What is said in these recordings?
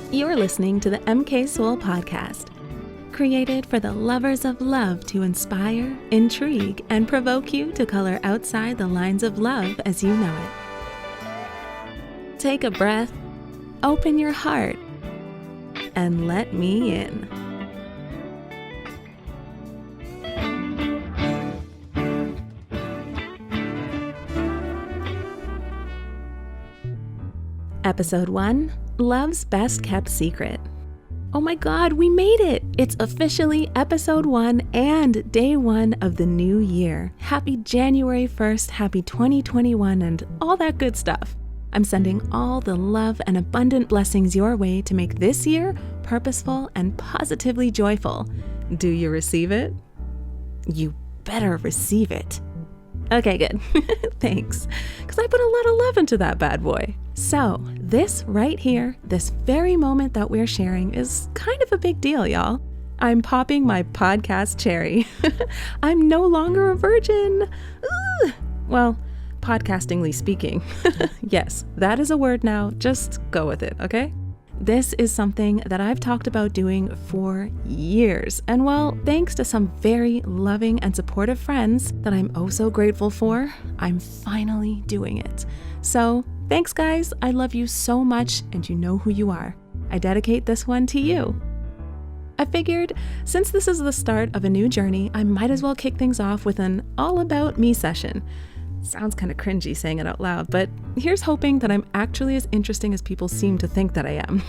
You're listening to the MKSOUL podcast, created for the lovers of love to inspire, intrigue, and provoke you to color outside the lines of love as you know it. Take a breath, open your heart, and let me in. Episode 1, Love's Best Kept Secret. Oh my God, we made it! It's officially episode 1 and day 1 of the new year. Happy January 1st, happy 2021, and all that good stuff. I'm sending all the love and abundant blessings your way to make this year purposeful and positively joyful. Do you receive it? You better receive it. Okay, good. Thanks. Because I put a lot of love into that bad boy. So, this right here, this very moment that we're sharing is kind of a big deal, y'all. I'm popping my podcast cherry. I'm no longer a virgin. Ugh. Well, podcastingly speaking. Yes, that is a word now. Just go with it, okay? This is something that I've talked about doing for years. And well, thanks to some very loving and supportive friends that I'm oh so grateful for, I'm finally doing it. So, thanks guys. I love you so much and you know who you are. I dedicate this one to you. I figured since this is the start of a new journey, I might as well kick things off with an all about me session. Sounds kind of cringy saying it out loud, but here's hoping that I'm actually as interesting as people seem to think that I am.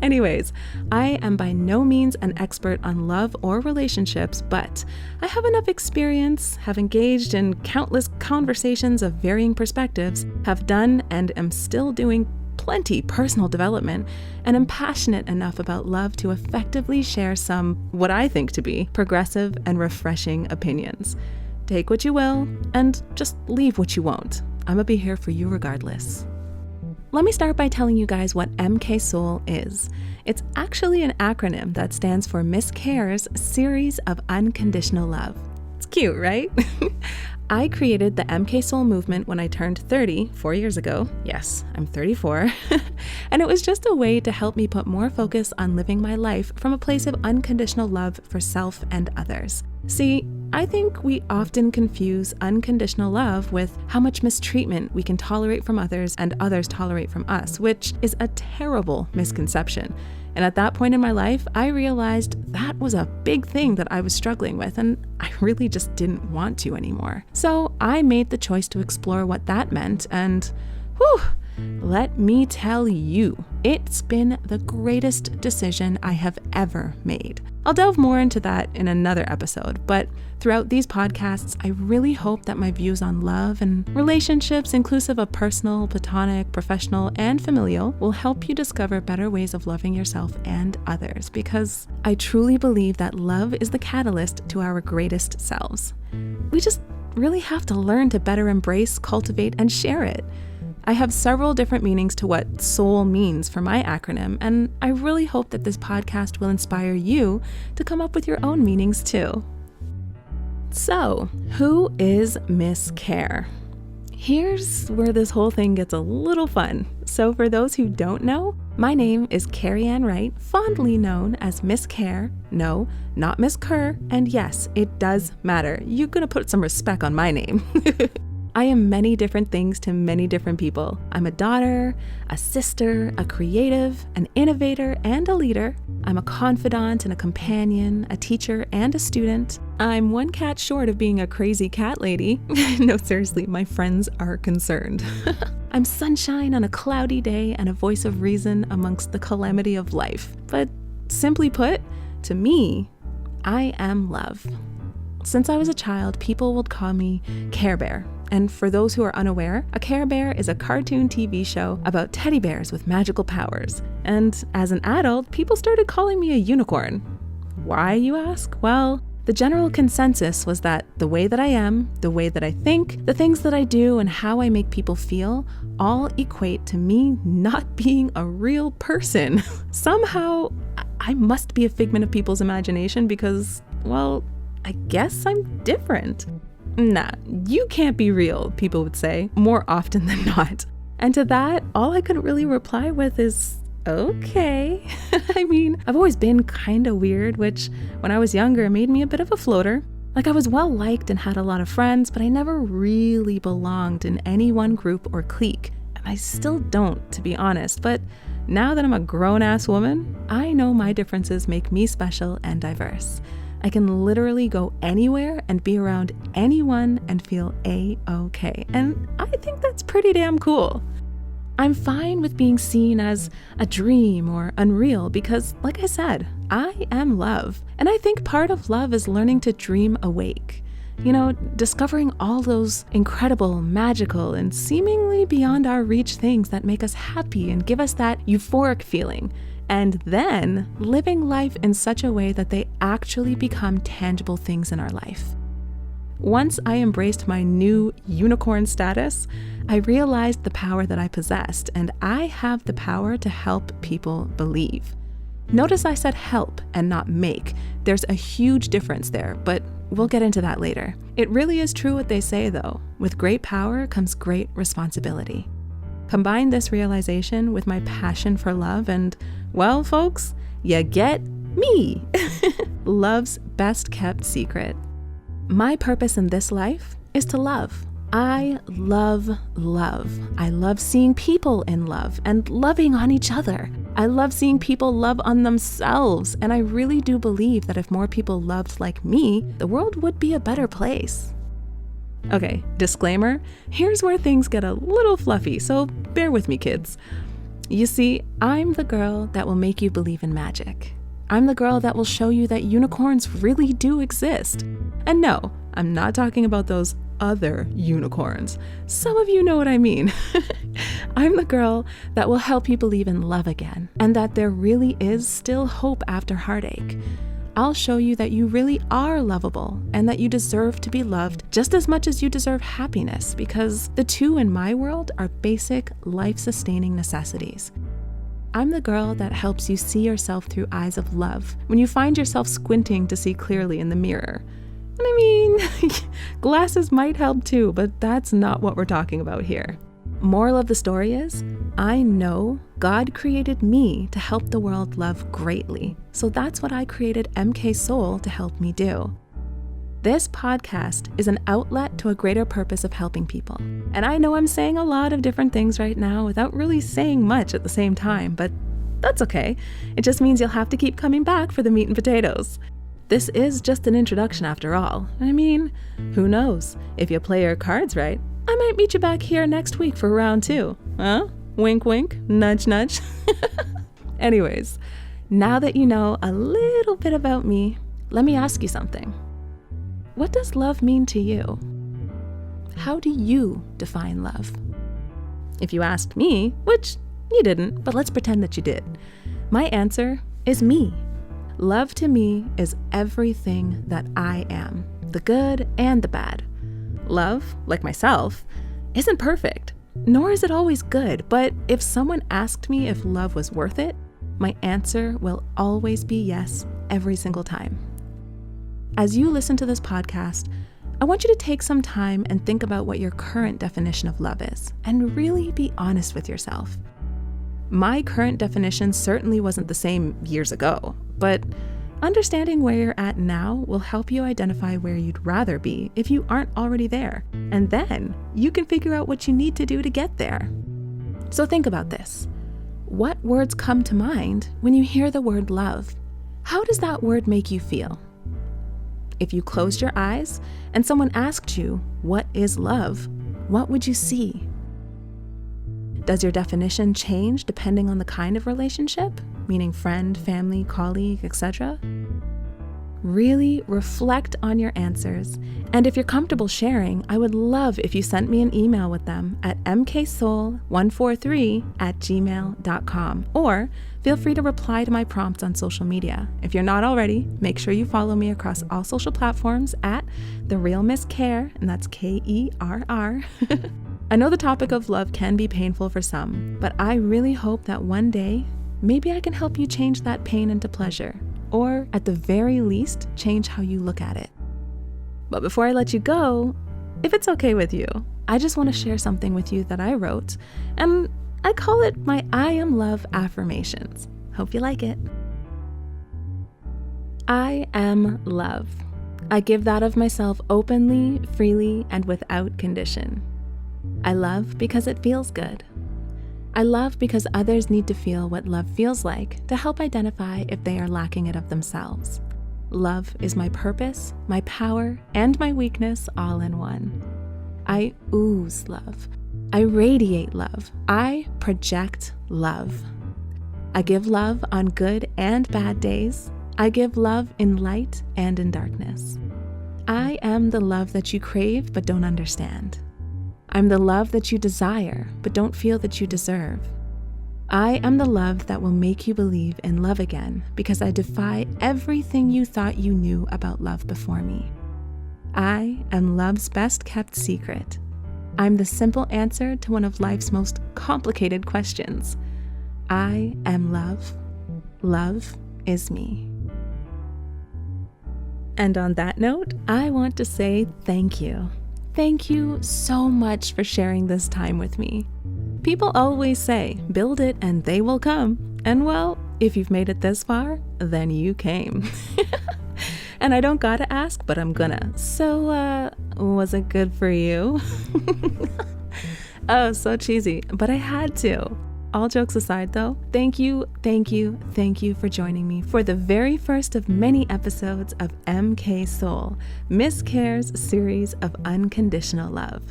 Anyways, I am by no means an expert on love or relationships, but I have enough experience, have engaged in countless conversations of varying perspectives, have done and am still doing plenty personal development, and am passionate enough about love to effectively share some, what I think to be, progressive and refreshing opinions. Take what you will, and just leave what you won't. I'm gonna be here for you regardless. Let me start by telling you guys what MKSOUL is. It's actually an acronym that stands for Miss Kerr's series of unconditional love. It's cute, right? I created the MKSOUL movement when I turned 30, 4 years ago. Yes, I'm 34. And it was just a way to help me put more focus on living my life from a place of unconditional love for self and others. See, I think we often confuse unconditional love with how much mistreatment we can tolerate from others and others tolerate from us, which is a terrible misconception. And at that point in my life, I realized that was a big thing that I was struggling with, and I really just didn't want to anymore. So I made the choice to explore what that meant, and whew, let me tell you, it's been the greatest decision I have ever made. I'll delve more into that in another episode, but throughout these podcasts, I really hope that my views on love and relationships, inclusive of personal, platonic, professional, and familial, will help you discover better ways of loving yourself and others, because I truly believe that love is the catalyst to our greatest selves. We just really have to learn to better embrace, cultivate, and share it. I have several different meanings to what SOUL means for my acronym, and I really hope that this podcast will inspire you to come up with your own meanings too. So, who is Miss Kerr? Here's where this whole thing gets a little fun. So for those who don't know, my name is Kerry-Ann Wright, fondly known as Miss Kerr. No, not Miss Kerr, and yes, it does matter. You're gonna put some respect on my name. I am many different things to many different people. I'm a daughter, a sister, a creative, an innovator, and a leader. I'm a confidant and a companion, a teacher, and a student. I'm one cat short of being a crazy cat lady. No, seriously, my friends are concerned. I'm sunshine on a cloudy day and a voice of reason amongst the calamity of life. But simply put, to me, I am love. Since I was a child, people would call me Care Bear. And for those who are unaware, a Care Bear is a cartoon TV show about teddy bears with magical powers. And as an adult, people started calling me a unicorn. Why, you ask? Well, the general consensus was that the way that I am, the way that I think, the things that I do, and how I make people feel all equate to me not being a real person. Somehow, I must be a figment of people's imagination because, well, I guess I'm different. Nah, you can't be real, people would say, more often than not. And to that, all I could really reply with is, Okay. I mean, I've always been kind of weird, which when I was younger made me a bit of a floater. Like I was well liked and had a lot of friends, but I never really belonged in any one group or clique. And I still don't, to be honest. But now that I'm a grown-ass woman, I know my differences make me special and diverse. I can literally go anywhere and be around anyone and feel A-okay. And I think that's pretty damn cool. I'm fine with being seen as a dream or unreal because, like I said, I am love. And I think part of love is learning to dream awake. You know, discovering all those incredible, magical, and seemingly beyond our reach things that make us happy and give us that euphoric feeling. And then living life in such a way that they actually become tangible things in our life. Once I embraced my new unicorn status, I realized the power that I possessed, and I have the power to help people believe. Notice I said help and not make. There's a huge difference there, but we'll get into that later. It really is true what they say, though. With great power comes great responsibility. Combine this realization with my passion for love and, well, folks, you get me. Love's best kept secret. My purpose in this life is to love. I love love. I love seeing people in love and loving on each other. I love seeing people love on themselves. And I really do believe that if more people loved like me, the world would be a better place. Okay, disclaimer, here's where things get a little fluffy, so bear with me, kids. You see, I'm the girl that will make you believe in magic. I'm the girl that will show you that unicorns really do exist. And no, I'm not talking about those other unicorns. Some of you know what I mean. I'm the girl that will help you believe in love again and that there really is still hope after heartache. I'll show you that you really are lovable and that you deserve to be loved just as much as you deserve happiness, because the two in my world are basic life-sustaining necessities. I'm the girl that helps you see yourself through eyes of love when you find yourself squinting to see clearly in the mirror. And I mean, glasses might help too, but that's not what we're talking about here. Moral of the story is, I know God created me to help the world love greatly. So that's what I created MKSOUL to help me do. This podcast is an outlet to a greater purpose of helping people. And I know I'm saying a lot of different things right now without really saying much at the same time, but that's okay. It just means you'll have to keep coming back for the meat and potatoes. This is just an introduction after all. I mean, who knows? If you play your cards right, I might meet you back here next week for round 2. Huh? Wink, wink, nudge, nudge. Anyways, now that you know a little bit about me, let me ask you something. What does love mean to you? How do you define love? If you asked me, which you didn't, but let's pretend that you did, my answer is me. Love to me is everything that I am, the good and the bad. Love, like myself, isn't perfect, nor is it always good, but if someone asked me if love was worth it, my answer will always be yes every single time. As you listen to this podcast, I want you to take some time and think about what your current definition of love is, and really be honest with yourself. My current definition certainly wasn't the same years ago, but understanding where you're at now will help you identify where you'd rather be if you aren't already there, and then you can figure out what you need to do to get there. So think about this. What words come to mind when you hear the word love? How does that word make you feel? If you closed your eyes and someone asked you, what is love? What would you see? Does your definition change depending on the kind of relationship, meaning friend, family, colleague, etc.? Really reflect on your answers, and if you're comfortable sharing, I would love if you sent me an email with them at mksoul143@gmail.com, or feel free to reply to my prompts on social media. If you're not already, make sure you follow me across all social platforms at The Real Miss Kerr, and that's Kerr. I know the topic of love can be painful for some, but I really hope that one day, maybe I can help you change that pain into pleasure, or at the very least, change how you look at it. But before I let you go, if it's okay with you, I just want to share something with you that I wrote, and I call it my I am love affirmations. Hope you like it. I am love. I give that of myself openly, freely, and without condition. I love because it feels good. I love because others need to feel what love feels like to help identify if they are lacking it of themselves. Love is my purpose, my power, and my weakness all in one. I ooze love. I radiate love. I project love. I give love on good and bad days. I give love in light and in darkness. I am the love that you crave but don't understand. I'm the love that you desire but don't feel that you deserve. I am the love that will make you believe in love again because I defy everything you thought you knew about love before me. I am love's best kept secret. I'm the simple answer to one of life's most complicated questions. I am love. Love is me. And on that note, I want to say thank you. Thank you so much for sharing this time with me. People always say, build it and they will come. And well, if you've made it this far, then you came. And I don't gotta ask, but I'm gonna. So, was it good for you? Oh, so cheesy, but I had to. All jokes aside though, thank you for joining me for the very first of many episodes of MKSOUL, Miss Kerr's series of Unconditional Love.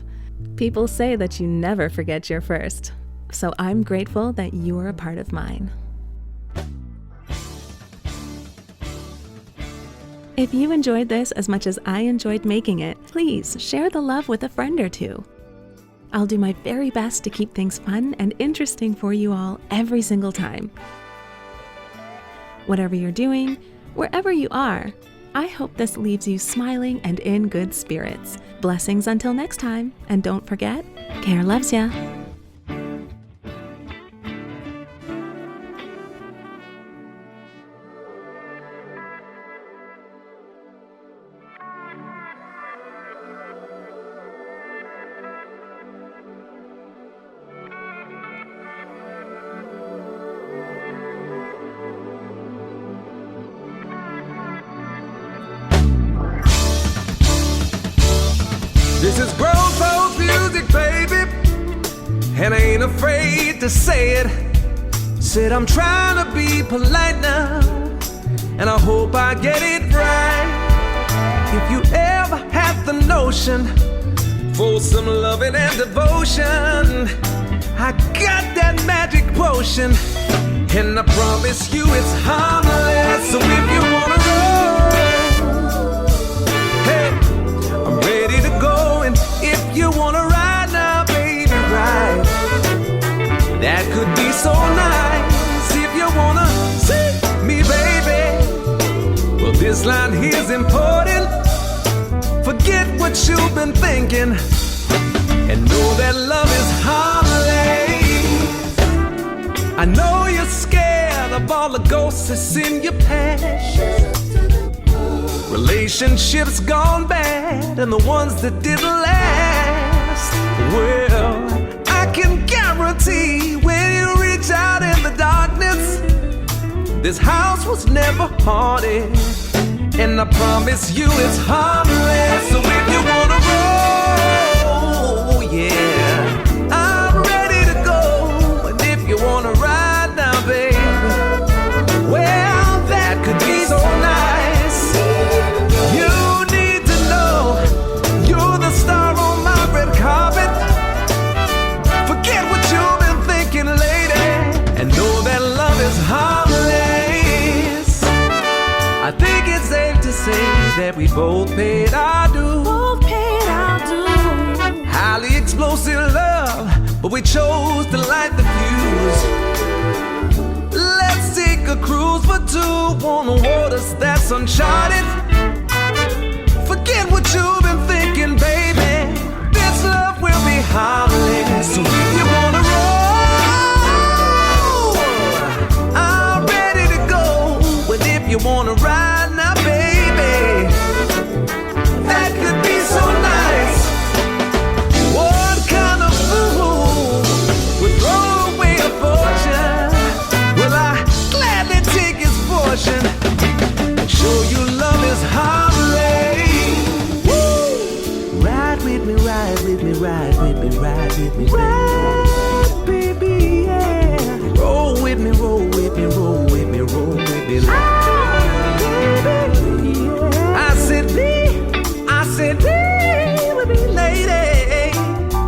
People say that you never forget your first, so I'm grateful that you are a part of mine. If you enjoyed this as much as I enjoyed making it, please share the love with a friend or two. I'll do my very best to keep things fun and interesting for you all every single time. Whatever you're doing, wherever you are, I hope this leaves you smiling and in good spirits. Blessings until next time, and don't forget, Kerr loves ya. This is grown folks music, baby, and I ain't afraid to say it. Said I'm trying to be polite now, and I hope I get it right. If you ever had the notion for some loving and devotion, I got that magic potion, and I promise you it's harmless. So if you wanna roll, hey, I'm ready to go. And if you wanna ride now, baby, ride. That could be so nice. If you wanna see me, baby, well, this line here's important. Forget what you've been thinking, and know that love is harmless. I know you're scared of all the ghosts that's in your past. Relationships gone bad, and the ones that didn't last. Well, I can guarantee when you reach out in the darkness, this house was never haunted, and I promise you it's harmless. So if you wanna roll, yeah, I'm ready to go. And if you wanna ride now, baby, well, that could be so nice. You need to know you're the star on my red carpet. Forget what you've been thinking, lady, and know that love is harmless. I think it's safe to say that we both paid our dues. Highly explosive love, but we chose to light the fuse. Let's take a cruise for two on the waters that's uncharted. Forget what you've been thinking, baby. This love will be harmless. So if you wanna roll, I'm ready to go. And if you wanna ride now, baby, that could be so nice. What kind of fool would throw away with me, ride, baby, yeah. Roll with me, roll with me, roll with me, roll with me, baby, yeah. I said, be with me, lady.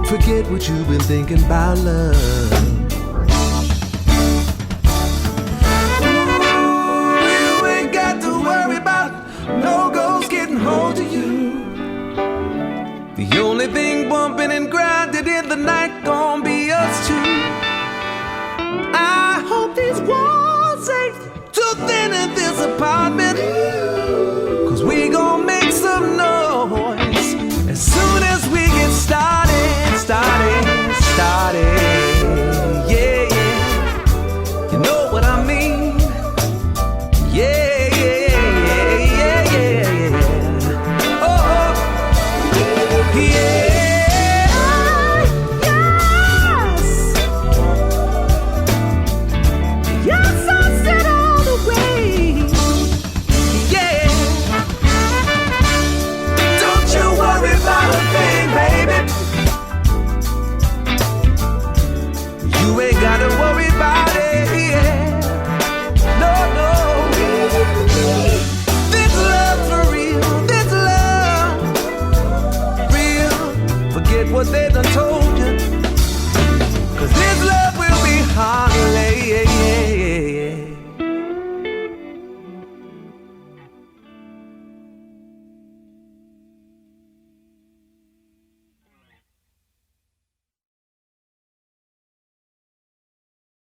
Forget what you've been thinking about love. You ain't got to worry about no ghosts getting hold of you. The only thing bumping and grinding in the night gon' be us two. I hope these walls ain't too thin in this apartment.